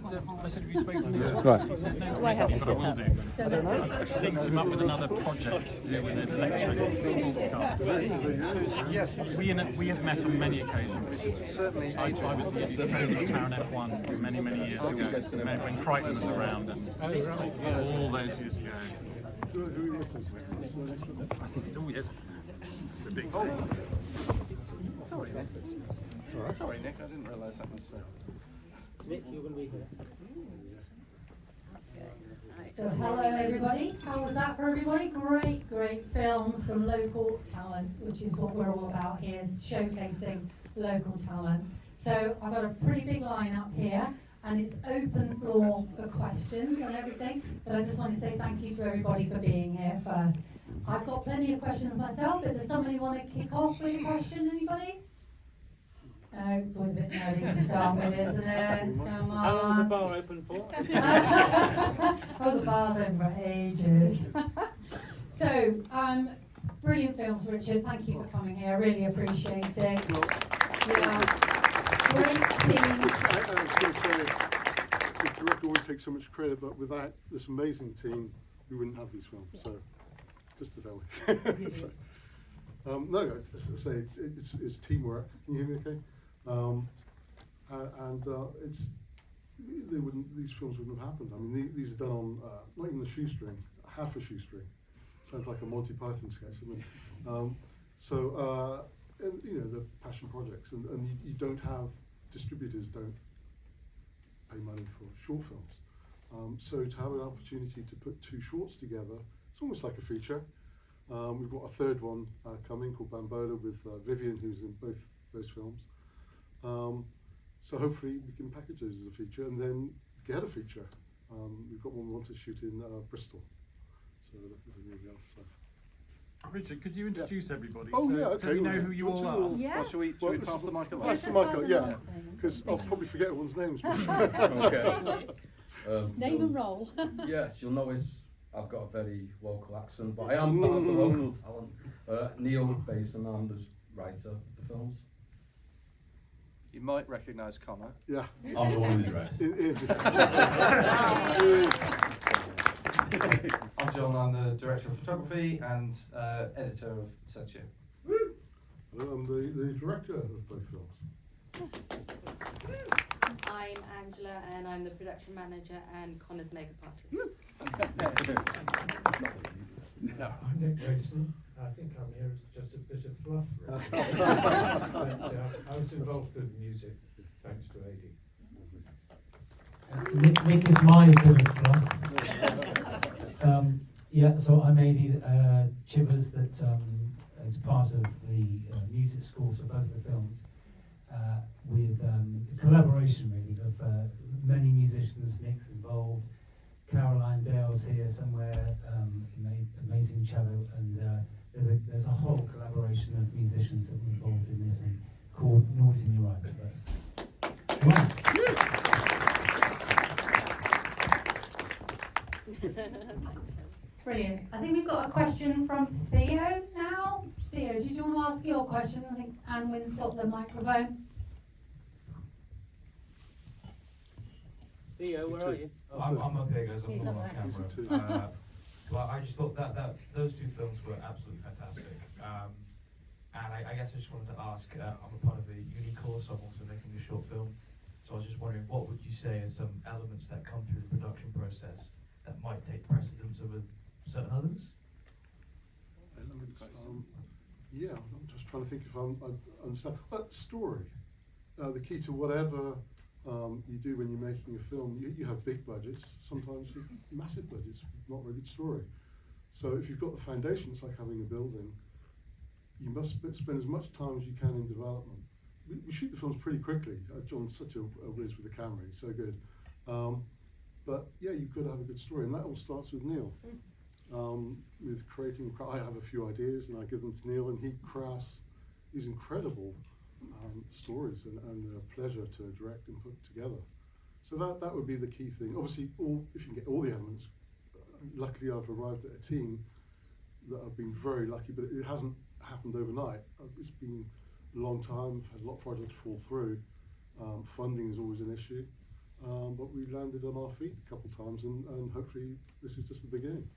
I said, have you spoken to him? Right. He said, no, Do I have to sit up? I linked him up with another project to do with the lecturing sports cars. We have met on many occasions. Certainly, I was the editor of Clarion F1 many years ago, when Crichton was around, and all those years ago. I think it's all yes. It's the big thing. Sorry, Nick, I didn't realise that was. Nick, you're going to be here. So hello everybody, how was that for everybody? Great films from local talent, which is what we're all about here, is showcasing local talent. So I've got a pretty big lineup here, and it's open floor for questions and everything, but I just want to say thank you to everybody for being here first. I've got plenty of questions myself, but does somebody want to kick off with a question, anybody? No, it's always a bit nerdy to start with, isn't it? Come on. How long is the bar open for? Oh, the bar's open for ages. So, brilliant films, Richard. Thank you for coming here. I really appreciate it. Yeah, great team. I was going to say, the director always takes so much credit, but without this amazing team, we wouldn't have these films. So, just to tell you. So, no, as I say, it's teamwork. Can you hear me okay? These films wouldn't have happened. I mean, these are done on not even a shoestring, half a shoestring. Sounds like a Monty Python sketch, doesn't it? And you know, the passion projects, and you don't have distributors don't pay money for short films. So to have an opportunity to put two shorts together, it's almost like a feature. We've got a third one coming called Bambola with Vivian, who's in both those films. So hopefully we can package those as a feature and then get a feature. We've got one we want to shoot in Bristol. So there's anything else. So. Richard, could you introduce everybody Oh, yeah, okay. so we know who you all are? Yeah. Well, shall we pass the mic along? Pass the mic on, yeah. Because I'll probably forget everyone's names. Okay. Name and role. Yes, you'll notice I've got a very local accent, but I am part of the local talent. Neil Basin, I'm the writer of the films. You might recognise Connor. Yeah. I'm the one in the dress. I'm John, I'm the Director of Photography and Editor of Censure. I'm the director of both films. I'm Angela and I'm the production manager and Connor's makeup artist. I'm Nick Grayson. I think I'm here as just a bit of fluff, really. But I was involved with music, thanks to AD. Nick is my bit of fluff. Yeah, so I'm AD Chivers, that is part of the music scores for both the films, with collaboration really of many musicians. Nick's involved, Caroline Dale's here somewhere, amazing cello, and there's a whole collaboration of musicians that were involved in this and called Noise in Your Eyes. Come on. Brilliant. I think we've got a question from Theo now. Theo, did you want to ask your question? I think Anne Wynn's got the microphone. Theo, where are you? I'm up here, guys. I'm He's not up on there. camera. Well, I just thought that those two films were absolutely fantastic. And I guess I just wanted to ask, I'm a part of a uni course, I'm also making a short film. So I was just wondering, what would you say are some elements that come through the production process that might take precedence over certain others? Yeah, I'm just trying to think if I understand. Story. The key to whatever you do when you're making a film, you have big budgets, sometimes massive budgets, not very good story. So if you've got the foundation, it's like having a building. You must spend as much time as you can in development. We shoot the films pretty quickly. John's such a whiz with the camera, he's so good. But yeah, you've got to have a good story, and that all starts with Neil. With creating, I have a few ideas and I give them to Neil, and he crafts these incredible stories and a pleasure to direct and put together. So that would be the key thing. Obviously, if you can get all the elements, luckily I've arrived at a team that I've been very lucky, but it hasn't happened overnight. It's been a long time, I've had a lot of projects fall through. Funding is always an issue. but we landed on our feet a couple times, and hopefully this is just the beginning.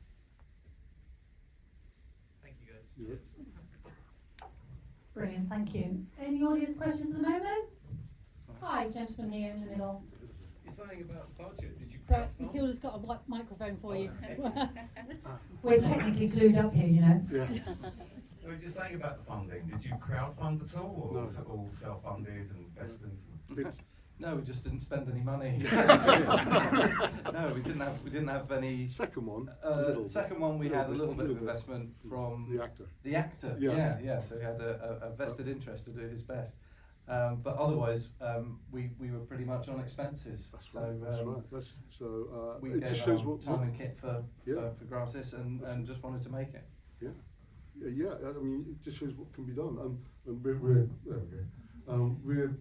Thank you guys. Yes. Brilliant, thank you. Any audience questions at the moment? Hi, gentleman here in the middle. You're saying about budget. Did you So crowdfund? Matilda's got a microphone for you. Excellent. We're technically glued up here, you know. Yeah. I was just saying about the funding. Did you crowdfund at all, or No. was it all self-funded and investors? It's, No, we just didn't spend any money. No, we didn't have any. second one, a little The second one we had a little bit of little investment from the actor. the actor. Yeah. Yeah. So he had a vested interest to do his best. But otherwise, we were pretty much on expenses. That's So right. That's right. That's we it gave just shows our what time and kit for Yeah. gratis and just wanted to make it. Yeah. Yeah. I mean, it just shows what can be done, and we're there we go. We're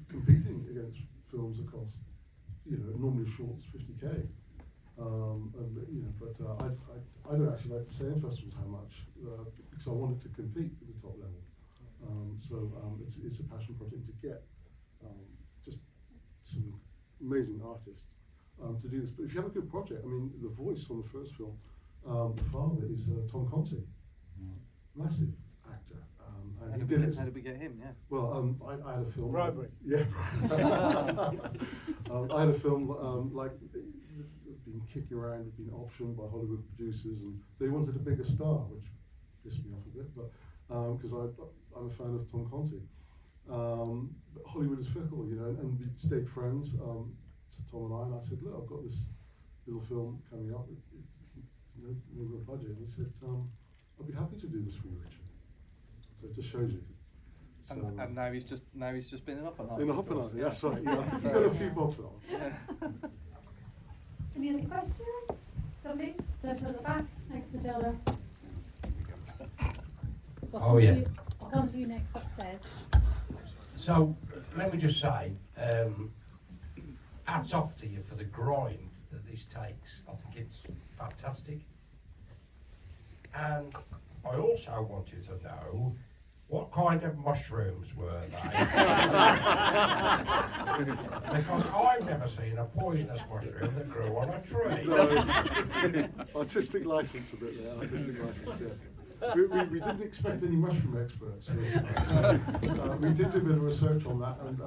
competing against films that cost, normally shorts 50K. But I don't actually like to say in festivals how much because I wanted to compete at the top level. It's a passion project to get just some amazing artists to do this. But if you have a good project, I mean, the voice on the first film, the father is Tom Conti, massive actor. And How he did, did it. how did we get him? Yeah. Well, I had a film. Bribery. Yeah. I had a film been kicking around, had been optioned by Hollywood producers, and they wanted a bigger star, which pissed me off a bit, but because I'm a fan of Tom Conti. But Hollywood is fickle, and we stayed friends. Tom and I said, look, I've got this little film coming up. No real budget. And he said, I'd be happy to do this for you, Richard. So it just shows you. So, And now he's just been in Oppenheimer. in a hopper, that's right. Yeah, I think you've got a few bobs on. Yeah. Any other questions? Somebody? Don't at the back. Thanks, Matilda. Oh, yeah. I'll come to you next upstairs. So, let me just say, hats off to you for the grind that this takes. I think it's fantastic. And I also want you to know, what kind of mushrooms were they? Because I've never seen a poisonous mushroom that grew on a tree. No, artistic license a bit there, artistic license, yeah. We didn't expect any mushroom experts. So, we did do a bit of research on that, and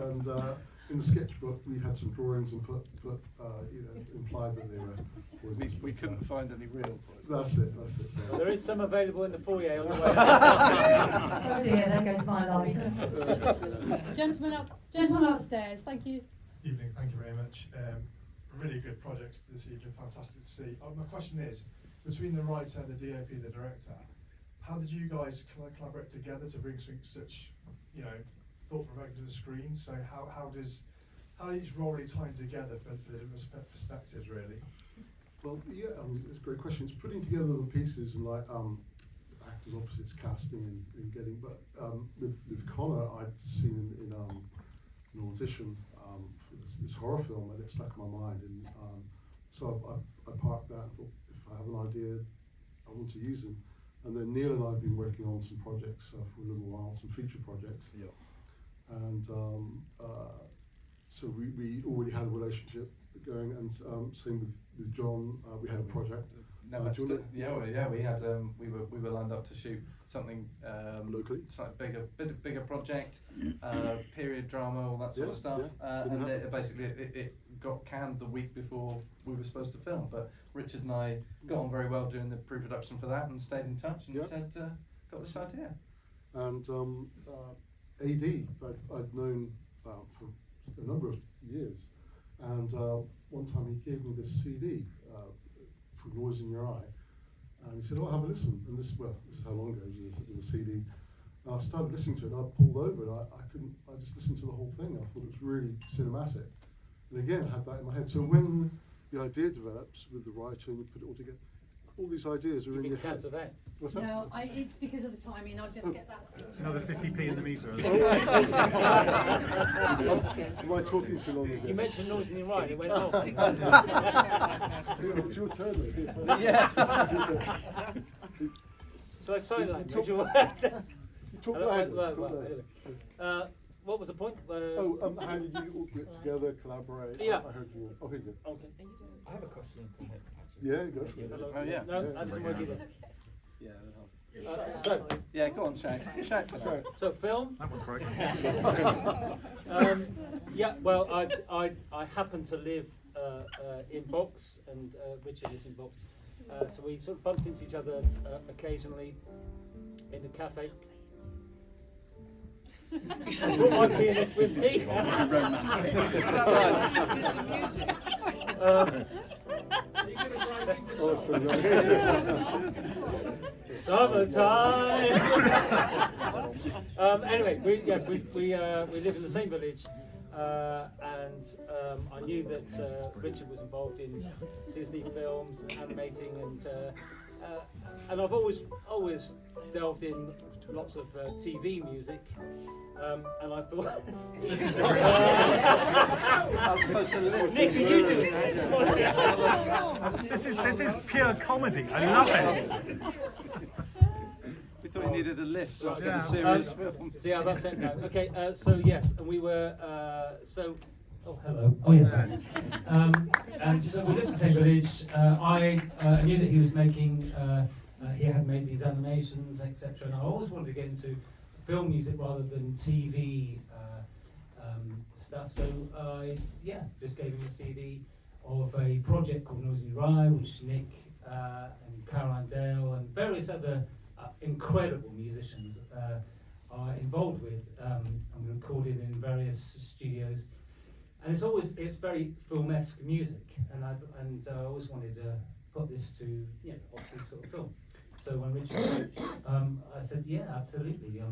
in the sketchbook we had some drawings and put implied that they were poisonous. We couldn't find any real poison. That's it. So. There is some available in the foyer on the way. Oh dear, there goes my licence. Gentleman upstairs, thank you. Evening, thank you very much. Really good project this evening, fantastic to see. My question is, between the writer, the DOP, the director, how did you guys collaborate together to bring such, thought-provoking to the screen? So how does each role really tie together for the different perspectives, really? Well, yeah, it's a great question. It's putting together the pieces and actors opposites casting and getting. But with Connor, I'd seen in an audition for this horror film, and it stuck in my mind. And so I parked that and thought, if I have an idea, I want to use them. And then Neil and I have been working on some projects for a little while, some feature projects. Yeah. And so we already had a relationship going, and same with John. We had a project. We had we were lined up to shoot something locally, slightly bigger project, period drama, all that sort of stuff. Yeah. And it got canned the week before we were supposed to film. But Richard and I got on very well during the pre-production for that, and stayed in touch. And he said, "Got this idea." And AD, I'd known for a number of years, and one time he gave me this CD for Noise in Your Eye, and he said, "Oh, have a listen." And this is how long ago it was a CD. And I started listening to it, and I pulled over, and I just listened to the whole thing. I thought it was really cinematic. And again, I had that in my head. So when the idea develops with the writer and you put it all together, all these ideas are in your head. That. What's that? No, it's because of the timing. I'll just get that. Another 50p in the meter. Am I talking too long again? You mentioned noise in your right, it went off. It's your turn, though. Yeah. So I sign language. You talk loud. what was the point? How did you all get together, collaborate? Yeah. I heard you. Okay, good. Okay. I have a question for him, actually. Yeah, go for it. Hello. Oh, yeah. No, Yeah. that doesn't work either. Yeah. So, Yeah, go on, Shaq. Shaq. so film. That was great. Yeah, well, I happen to live in Box, and Richard lives in Box, so we sort of bumped into each other occasionally in the cafe. I brought my pianist with me. Awesome. Summertime. Anyway, we live in the same village, and I knew that Richard was involved in Disney films and animating, and I've always delved in lots of TV music. And I thought, Nick, are you doing This is pure comedy. I love it. We thought you needed a lift after Yeah. the serious film. See how that's it now. Okay, so yes, and we were Oh, hello. Oh, yeah. And so we lived in the same village. I knew that he was making. He had made these animations, etc. And I always wanted to get into film music rather than TV stuff. So I, just gave him a CD of a project called Noisy Rye, which Nick and Caroline Dale and various other incredible musicians are involved with, and we recorded in various studios. And it's very film-esque music, and I always wanted to put this to obviously sort of film. So when Richard I said, yeah, absolutely.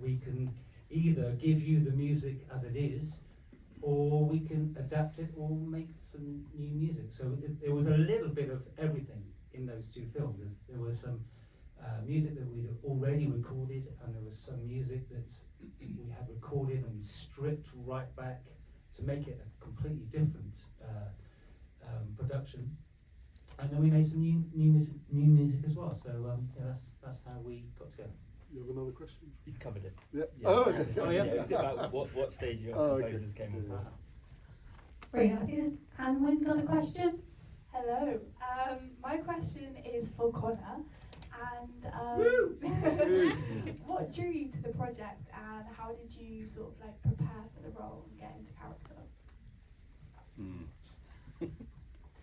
We can either give you the music as it is, or we can adapt it or make some new music. So there was a little bit of everything in those two films. There was some music that we'd already recorded, and there was some music that we had recorded and we stripped right back to make it a completely different production. And then we made some new music as well. So that's how we got together. You have another question? You've covered it. Yeah. Yeah. Oh, okay. Oh, yeah. It was about what stage your composers came on. Brilliant. I think there's Anwen got a question. Hello. My question is for Connor. And what drew you to the project, and how did you sort of like prepare for the role and get into character?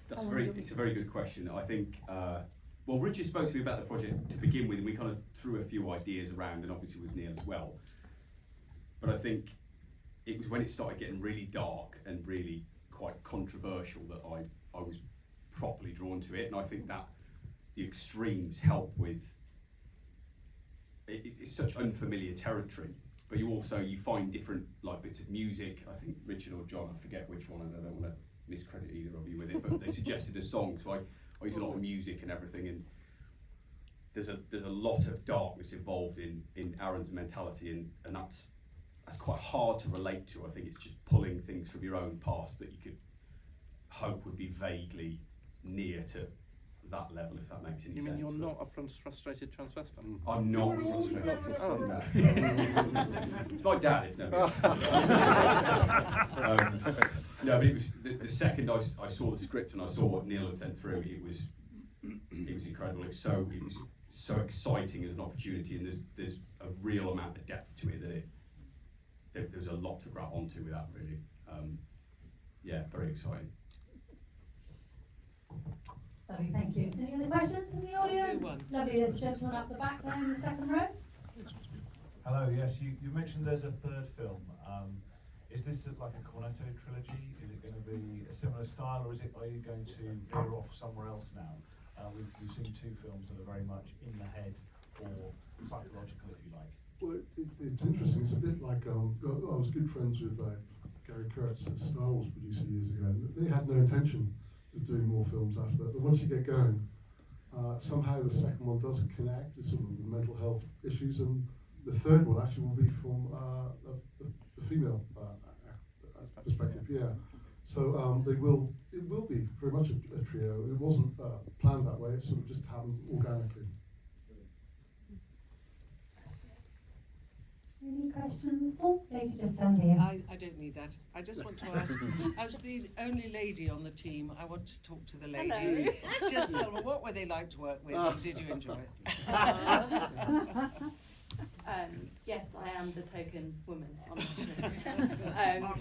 It's a very good question. I think, well, Richard spoke to me about the project to begin with, and we kind of threw a few ideas around, and obviously with Neil as well. But I think it was when it started getting really dark and really quite controversial that I was properly drawn to it, and I think that the extremes help with, it's such unfamiliar territory, but you find different like bits of music. I think Richard or John, I forget which one, and I don't want to miscredit either of you with it, but they suggested a song, so I use a lot of music and everything, and there's a lot of darkness involved in Aaron's mentality, and that's quite hard to relate to. I think it's just pulling things from your own past that you could hope would be vaguely near to that level, if that makes any sense. You mean you're not a frustrated transvestite? I'm not frustrated. It's my dad, if no. No, but it was the second I saw the script and I saw what Neil had sent through. It was incredible. It was so exciting as an opportunity, and there's a real amount of depth to it that there's a lot to grab onto with that, really. Very exciting. Lovely, thank you. Any other questions from the audience? Lovely, there's a gentleman up the back there in the second row. Hello, yes, you mentioned there's a third film. Is this like a Cornetto trilogy? Is it going to be a similar style, or are you going to veer off somewhere else now? We've seen two films that are very much in the head or psychological, if you like. Well, it's interesting. It's a bit like I was good friends with Gary Kurtz, a Star Wars producer years ago. They had no intention of doing more films after that, but once you get going, somehow the second one does connect to some of the mental health issues, and the third one actually will be from the female perspective. Yeah, so it will be very much a trio. It wasn't planned that way. It sort of just happened organically. Any questions? Oh, lady just down here. I don't need that. I just want to ask, as the only lady on the team, I want to talk to the lady. Hello. Just tell me, what were they like to work with and did you enjoy it? Yes, I am the token woman on the screen.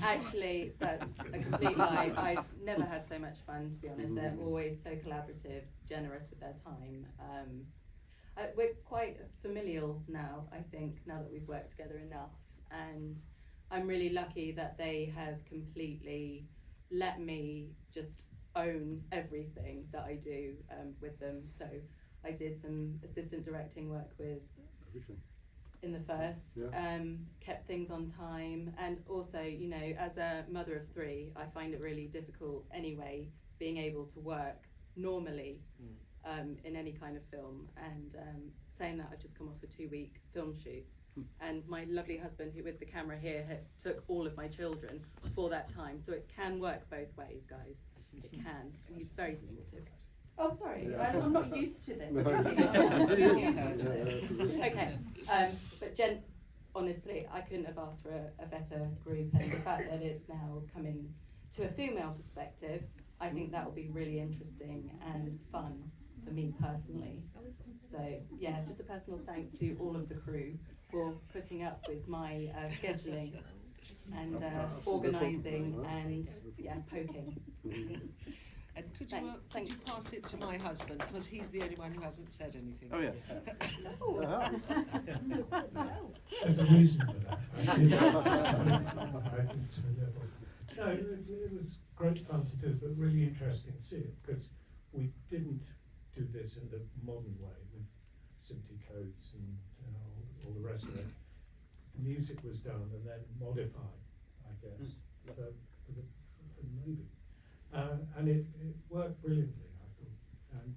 Actually, that's a complete lie. I've never had so much fun, to be honest. They're always so collaborative, generous with their time. We're quite familial now, I think, now that we've worked together enough. And I'm really lucky that they have completely let me just own everything that I do with them. So I did some assistant directing work with in the first, kept things on time, and also, you know, as a mother of three, I find it really difficult anyway, being able to work normally in any kind of film, and saying that I've just come off a 2-week film shoot, and my lovely husband, who with the camera here, took all of my children for that time, so it can work both ways, guys. It can, and he's very supportive. Oh, sorry, I'm not used to this. Okay, but honestly, I couldn't have asked for a better group, and the fact that it's now coming to a female perspective, I think that will be really interesting and fun for me personally. So yeah, just a personal thanks to all of the crew for putting up with my scheduling and organising and poking. And could you pass it to my husband, because he's the only one who hasn't said anything. Oh, yes. There's a reason for that. No, it was great fun to do, but really interesting to see it, because we didn't do this in the modern way with SMPTE codes and all the rest of it. The music was done and then modified, I guess, for the movie. And it worked brilliantly, I thought. And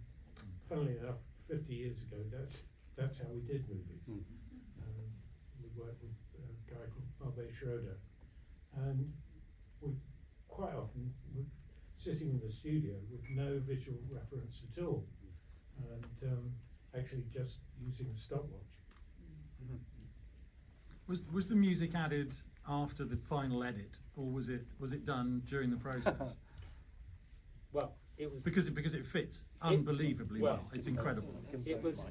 funnily enough, 50 years ago, that's how we did movies. We worked with a guy called Marlborough Schroeder, and we quite often were sitting in the studio with no visual reference at all, and actually just using a stopwatch. Was the music added after the final edit, or was it done during the process? Well, it was because it fits unbelievably well. It's incredible. It was.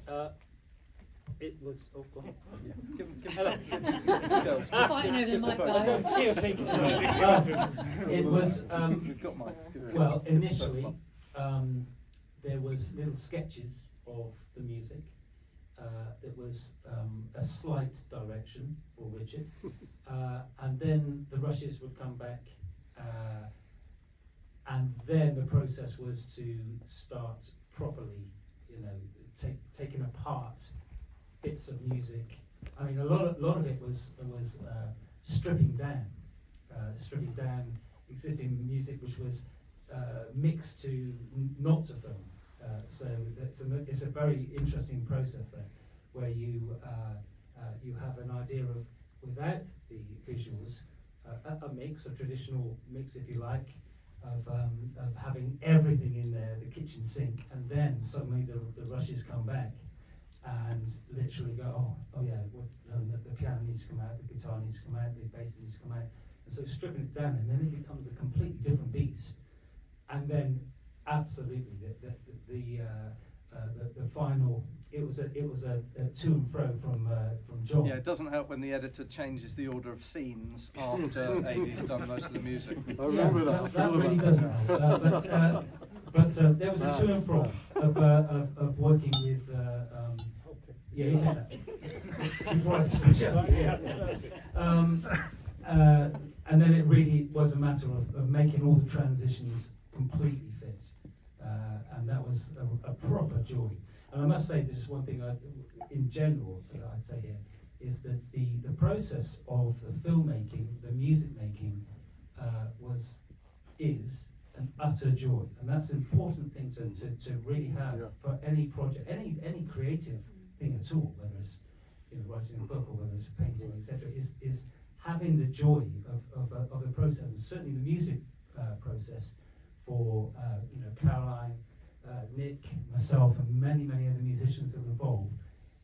It was. Oh, go on. Fighting over the mic, guys. It was. Well, initially, there was little sketches of the music. It was a slight direction for Richard, and then the rushes would come back. And then the process was to start properly, you know, taking apart bits of music. I mean, a lot of it was stripping down existing music, which was mixed to not to film. So it's a very interesting process there, where you have an idea of, without the visuals, a mix, a traditional mix, if you like, of having everything in there, the kitchen sink, and then suddenly the rushes come back and literally go, oh yeah, the piano needs to come out, the guitar needs to come out, the bass needs to come out, and so stripping it down, and then it becomes a completely different beast. And then absolutely the final. It was a to and fro from John. Yeah, it doesn't help when the editor changes the order of scenes after AD's done most of the music. I remember that. That really doesn't help. But there was a to and fro of working with. Yeah, you take that. Before I switch up. And then it really was a matter of making all the transitions completely fit, and that was a proper joy. And I must say, there's one thing in general that I'd say here, is that the process of the filmmaking, the music making, is an utter joy, and that's an important thing to really have for any project, any creative thing at all, whether it's writing a book or whether it's painting, etc. Is having the joy of the process, and certainly the music process for Caroline, Nick, myself, and many other musicians that were involved.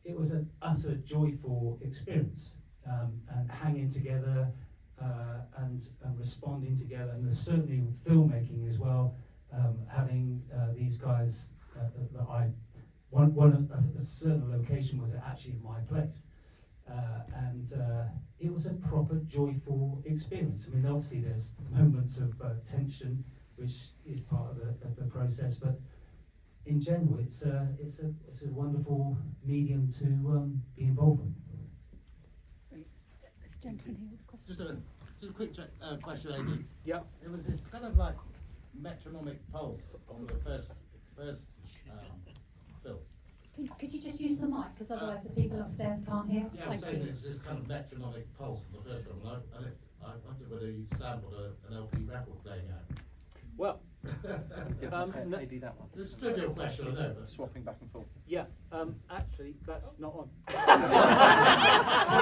It was an utter joyful experience, and hanging together and responding together. And there's certainly filmmaking as well, having these guys that a certain location was actually my place. And it was a proper joyful experience. I mean, obviously there's moments of tension, which is part of the process, but in general, it's a wonderful medium to be involved with. This gentleman here with a question. Just a quick question, AD. Yeah. There was this kind of like metronomic pulse on the first film. Could you just use the mic, because otherwise the people upstairs can't hear? Yeah, I'm saying there was this kind of metronomic pulse in the first film, and I wondered whether you sampled an LP record playing out. Well, AD that one. This is a trivial question, I know, but Swapping back and forth. yeah, actually, that's not on.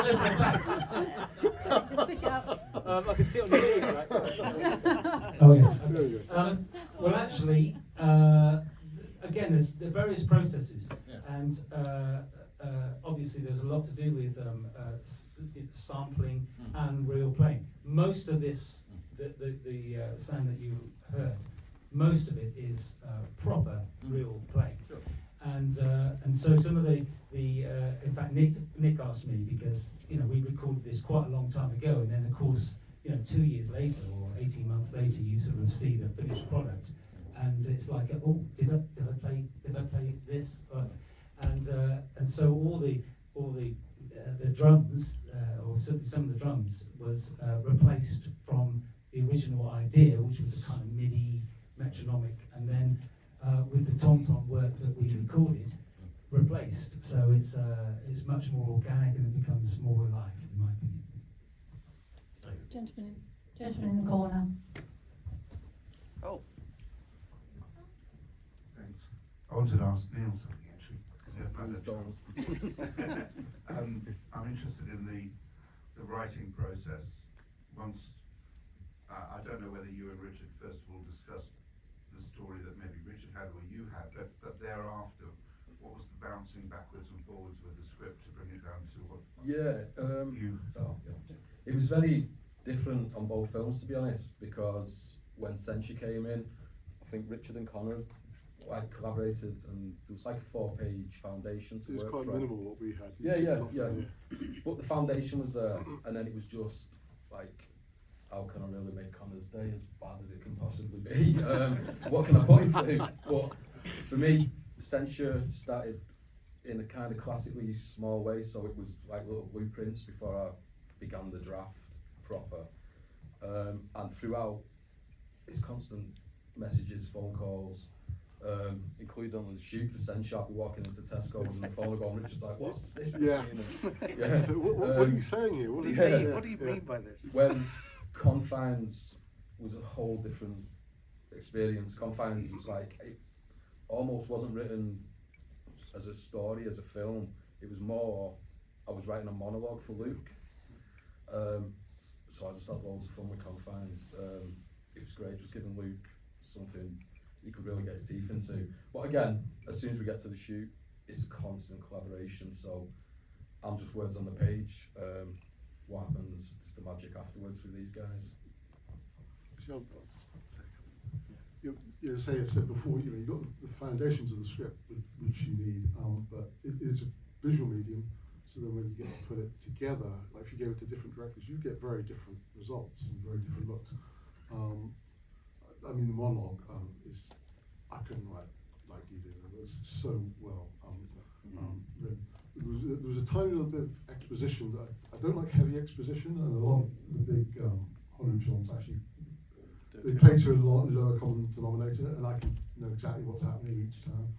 Just switch it up. I can see it on the video, right? Oh yes. There you go. Well, actually, again, there's the various processes, and obviously there's a lot to do with sampling and real playing. Most of this, the sound that you heard, most of it is proper real playing. Sure. And so some of the in fact Nick asked me, because we recorded this quite a long time ago, and then of course 2 years later or 18 months later you sort of see the finished product, and it's like, oh, did I play this? And so all the drums, or certainly some of the drums, was replaced from the original idea, which was a kind of MIDI metronomic, and then with the tom-tom work that we recorded, replaced. So it's much more organic, and it becomes more alive, in my opinion. Gentleman in the corner. Oh. Thanks. I wanted to ask Neil something actually. I'm interested in the writing process. Once, I don't know whether you and Richard first of all discussed the story that maybe Richard had or you had, but thereafter, what was the bouncing backwards and forwards with the script to bring it down to what you thought? It was very different on both films, to be honest, because when Censure came in, I think Richard and Connor collaborated, and there was like a 4-page foundation to work from. It was quite minimal what we had. Yeah. But the foundation was there, and then it was just like, how can I really make Connor's day as bad as it can possibly be? What can I put him through? But for me, Censure started in a kind of classically small way, so it was like little blueprints before I began the draft proper. And throughout, it's constant messages, phone calls, including on the shoot for Censure. I'll be walking into Tesco's and the phone will go on, Richard's like, what's this? Yeah. Yeah. So what are you saying here? What do you mean by this? When Confines was a whole different experience. Confines was like, it almost wasn't written as a story, as a film. It was more, I was writing a monologue for Luke. So I just had loads of fun with Confines. It was great, just giving Luke something he could really get his teeth into. But again, as soon as we get to the shoot, it's a constant collaboration, so I'm just words on the page. What happens is the magic afterwards with these guys. You say I said before, you've got the foundations of the script, which you need, but it is a visual medium, so then when you get to put it together, like if you give it to different directors, you get very different results and very different looks. I mean, the monologue is, I couldn't write like you did. It was so well written. There was a tiny little bit of exposition that I don't like heavy exposition, and a lot of the big Hollywood films actually they play to a lower common denominator, and I can know exactly what's happening each time.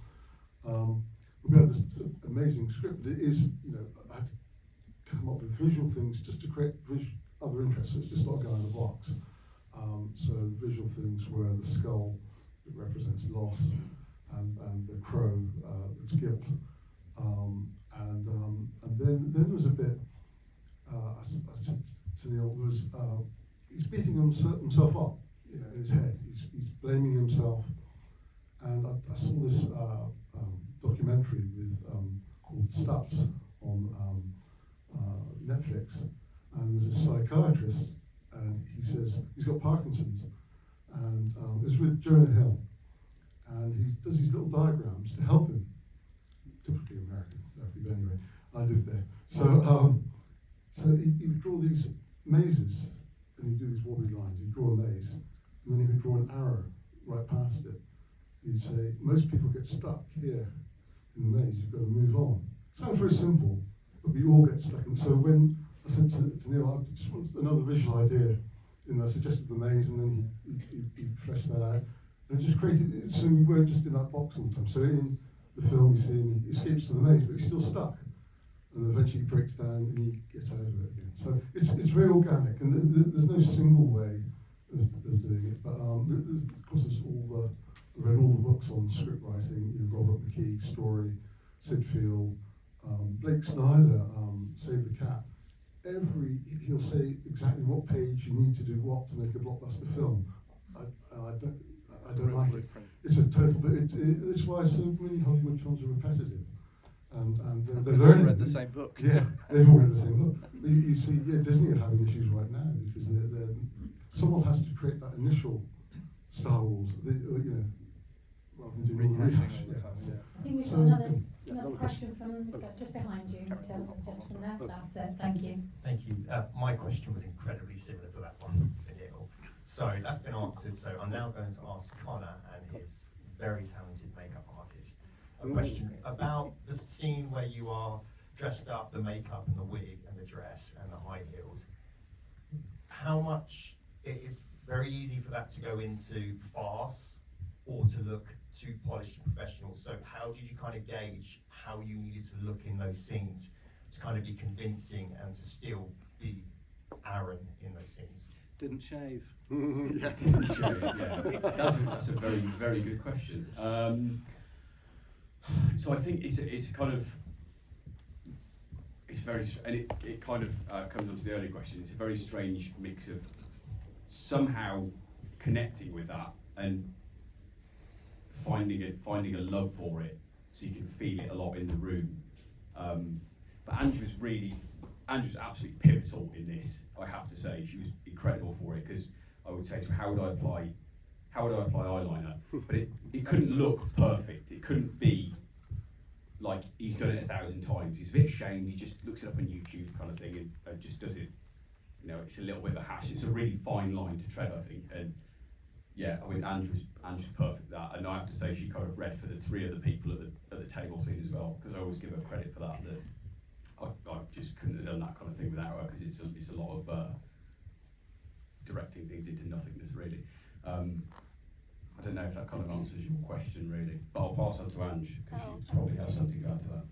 We have this amazing script, but it is, I had to come up with visual things just to create other interests. So it's just not a guy in a box. So the visual things were the skull that represents loss, and the crow that's guilt. And then there was a bit, I said to Neil, he's beating himself up, in his head. He's blaming himself. And I saw this documentary with called Stats on Netflix. Netflix, and there's a psychiatrist, and he says he's got Parkinson's, and it's with Jonah Hill, and he does these little diagrams to help him. Typically American therapy, but anyway, I live there. So he would draw these mazes, and he'd do these wobbly lines. He'd draw a maze, and then he would draw an arrow right past it. He'd say, most people get stuck here in the maze, you've got to move on. Sounds very simple, but we all get stuck. And so when I said to Neil, I just want another visual idea, and I suggested the maze, and then he fleshed that out. And it just created it, so we weren't just in that box all the time. So in the film, you see him, he escapes to the maze, but he's still stuck. And eventually he breaks down and he gets out of it again. So it's very organic, and there's no single way of doing it. But of course, there's I read all the books on script writing, Robert McKee, Story, Sid Field, Blake Snyder, Save the Cat. He'll say exactly what page you need to do what to make a blockbuster film. I don't like it. It's a total, but it's why so many Hollywood films are repetitive. And they're learning. Read the same book. Yeah, they've all read the same book. You see, Disney are having issues right now because someone has to create that initial Star Wars, rather than doing all the rehash. I think we've got another question from just behind you, the gentleman there. That's it. Thank you. Thank you. My question was incredibly similar to that one for Neil. So that's been answered. So I'm now going to ask Connor and his very talented makeup artist a question about the scene where you are dressed up, the makeup and the wig and the dress and the high heels. How much it is very easy for that to go into farce or to look too polished and professional. So how did you kind of gauge how you needed to look in those scenes to kind of be convincing and to still be Aaron in those scenes? Didn't shave. Yeah, didn't shave. Yeah, that's a very, very good question. So I think it's kind of, it's very, and it kind of comes on to the earlier question. It's a very strange mix of somehow connecting with that and finding a love for it, so you can feel it a lot in the room. But Andrew's absolutely pivotal in this. I have to say, she was incredible for it, because I would say to her, how would I apply eyeliner? But it couldn't look perfect. It couldn't be like he's done it 1,000 times. He's a bit ashamed. He just looks it up on YouTube kind of thing and just does it. It's a little bit of a hash. It's a really fine line to tread, I think. And yeah, I mean, Andrew's perfect at that. And I have to say, she kind of read for the three other people at the table scene as well, because I always give her credit for that. That I just couldn't have done that kind of thing without her, because it's a lot of directing things into nothingness, really. I don't know if that kind of answers your question, really. But I'll pass on to Ange, because she probably has something to add to that.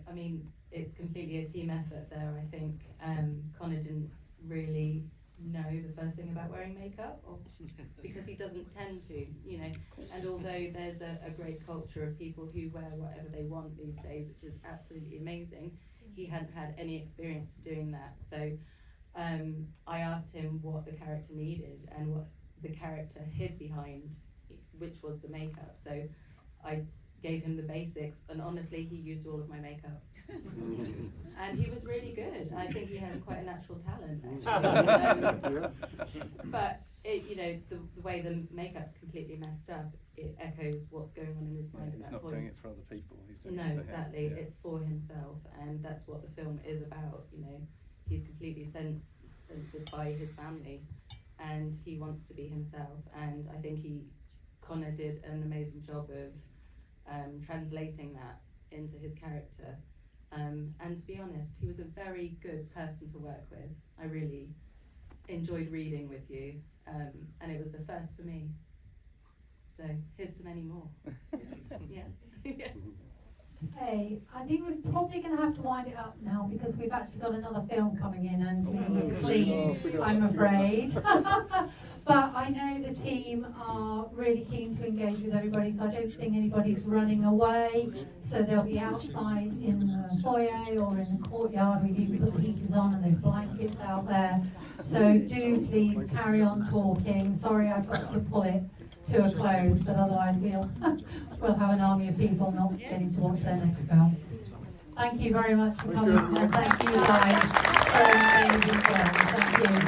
I mean, it's completely a team effort there. I think Connor didn't really know the first thing about wearing makeup, because he doesn't tend to, and although there's a great culture of people who wear whatever they want these days, which is absolutely amazing, he hadn't had any experience of doing that. So I asked him what the character needed and what the character hid behind, which was the makeup. So I gave him the basics, and honestly, he used all of my makeup. And he was really good. I think he has quite a natural talent, actually. But the way the makeup's completely messed up, it echoes what's going on in his mind at that point. He's not doing it for other people. He's doing it for exactly. him. Yeah. It's for himself, and that's what the film is about. He's completely censored by his family, and he wants to be himself. And I think Connor did an amazing job of translating that into his character. And to be honest, he was a very good person to work with. I really enjoyed reading with you, and it was a first for me. So here's to many more. Yeah. Yeah. Hey, I think we're probably going to have to wind it up now, because we've actually got another film coming in and we need to leave, I'm afraid. But I know the team are really keen to engage with everybody, so I don't think anybody's running away. So they'll be outside in the foyer or in the courtyard. We've even put the heaters on and there's blankets out there. So do please carry on talking. Sorry, I've got to pull it to a close, but otherwise we'll have an army of people not getting to watch their next film. Thank you very much for Thank coming, you. and thank you guys for an amazing film. Thank you.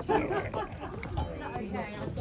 Thank you.